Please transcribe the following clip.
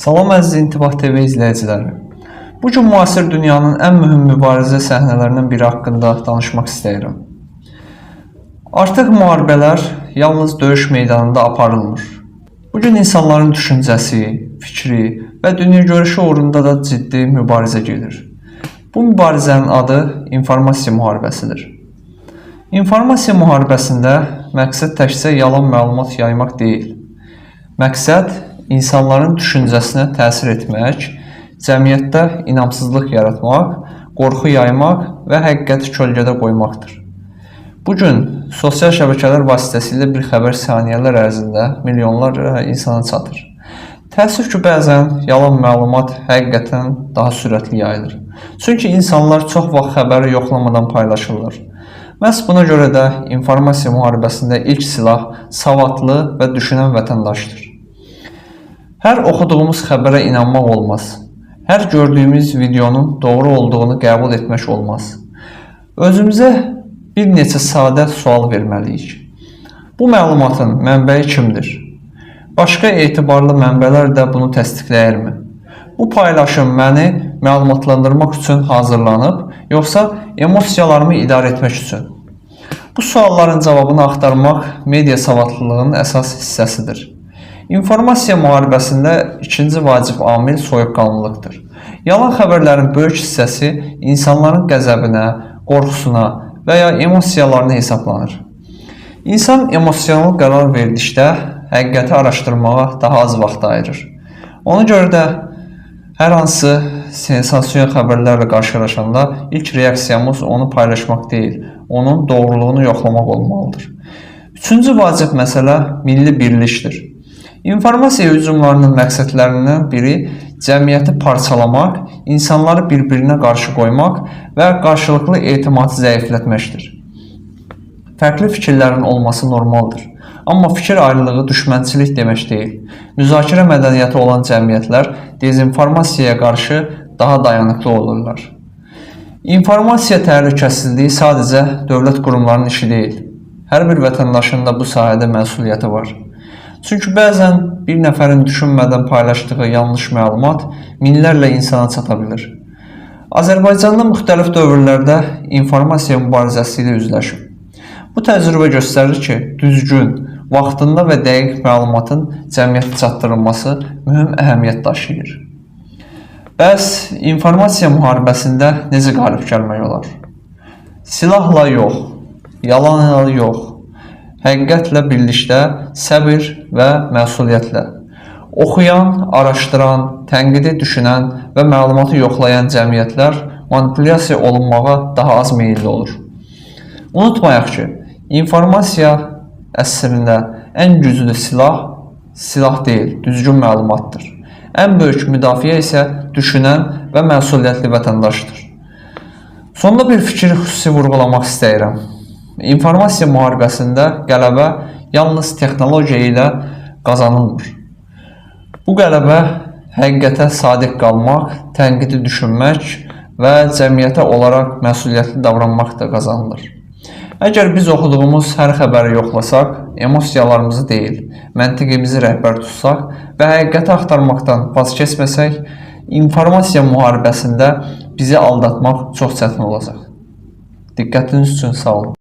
Salam əziz İntibah TV izləyiciləri. Bu gün müasir dünyanın ən mühüm mübarizə səhnələrindən biri haqqında danışmaq istəyirəm. Artıq müharibələr yalnız döyüş meydanında aparılmır. Bu gün insanların düşüncəsi, fikri və dünyagörüşü uğrunda da ciddi mübarizə gedir. Bu mübarizənin adı informasiya müharibəsidir. İnformasiya müharibəsində məqsəd təkcə yalan məlumat yaymaq deyil. Məqsəd insanların düşüncəsinə təsir etmək, cəmiyyətdə inamsızlıq yaratmaq, qorxu yaymaq və həqiqəti kölgədə qoymaqdır. Bugün sosial şəbəkələr vasitəsilə bir xəbər saniyələr ərzində milyonlarla insana çatır. Təəssüf ki, bəzən yalan məlumat həqiqətən daha sürətli yayılır. Çünki insanlar çox vaxt xəbəri yoxlamadan paylaşırlar. Məhz buna görə də informasiya müharibəsində ilk silah savadlı və düşünən vətəndaşdır. Hər oxuduğumuz xəbərə inanmaq olmaz. Hər gördüyümüz videonun doğru olduğunu qəbul etmək olmaz. Özümüzə bir neçə sadə sual verməliyik. Bu məlumatın mənbəyi kimdir? Başqa etibarlı mənbələr də bunu təsdiqləyirmi? Bu paylaşım məni məlumatlandırmaq üçün hazırlanıb, yoxsa emosiyalarımı idarə etmək üçün? Bu sualların cavabını axtarmaq media savadlılığının əsas hissəsidir. İnformasiya müharibəsində ikinci vacib amil soyuqqanlılıqdır. Yalan xəbərlərin böyük hissəsi insanların qəzəbinə, qorxusuna və ya emosiyalarına hesablanır. İnsan emosional qərar verdikdə həqiqəti araşdırmağa daha az vaxt ayırır. Ona görə də hər hansı sensasiyon xəbərlərlə qarşılaşanda ilk reaksiyamız onu paylaşmaq deyil, onun doğruluğunu yoxlamaq olmalıdır. Üçüncü vacib məsələ milli birlikdir. İnformasiya hücumlarının məqsədlərindən biri cəmiyyəti parçalamaq, insanları bir-birinə qarşı qoymaq və qarşılıqlı etimadı zəiflətməkdir. Fərqli fikirlərin olması normaldır. Amma fikir ayrılığı düşmənçilik demək deyil. Müzakirə mədəniyyəti olan cəmiyyətlər dezinformasiyaya qarşı daha dayanıqlı olurlar. İnformasiya təhlükəsizliyi sadəcə dövlət qurumlarının işi deyil. Hər bir vətəndaşın da bu sahədə məsuliyyəti var. Çünki bəzən bir nəfərin düşünmədən paylaşdığı yanlış məlumat minlərlə insana çata bilir. Azərbaycanda müxtəlif dövrlərdə informasiya mübarizəsi ilə üzləşib. Bu təcrübə göstərir ki, düzgün, vaxtında və dəqiq məlumatın cəmiyyətə çatdırılması mühüm əhəmiyyət daşıyır. Bəs informasiya müharibəsində necə qalib gəlmək olar? Silahla yox, yalanla yox. Həqiqətlə birlikdə, səbir və məsuliyyətlə. Oxuyan, araşdıran, tənqidi düşünən və məlumatı yoxlayan cəmiyyətlər manipulyasiya olunmağa daha az meyilli olur. Unutmayaq ki, informasiya əslində ən güclü silah deyil, düzgün məlumatdır. Ən böyük müdafiə isə düşünən və məsuliyyətli vətəndaşdır. Sonda bir fikir xüsusi vurğulamaq istəyirəm. İnformasiya müharibəsində qələbə yalnız texnologiya ilə qazanılmır. Bu qələbə həqiqətə sadiq qalmaq, tənqidi düşünmək və cəmiyyətə olaraq məsuliyyətli davranmaq da qazanılır. Əgər biz oxuduğumuz hər xəbəri yoxlasaq, emosiyalarımızı deyil, məntiqimizi rəhbər tutsaq və həqiqəti axtarmaqdan vaz keçməsək, informasiya müharibəsində bizi aldatmaq çox çətin olacaq. Diqqətiniz üçün sağ olun.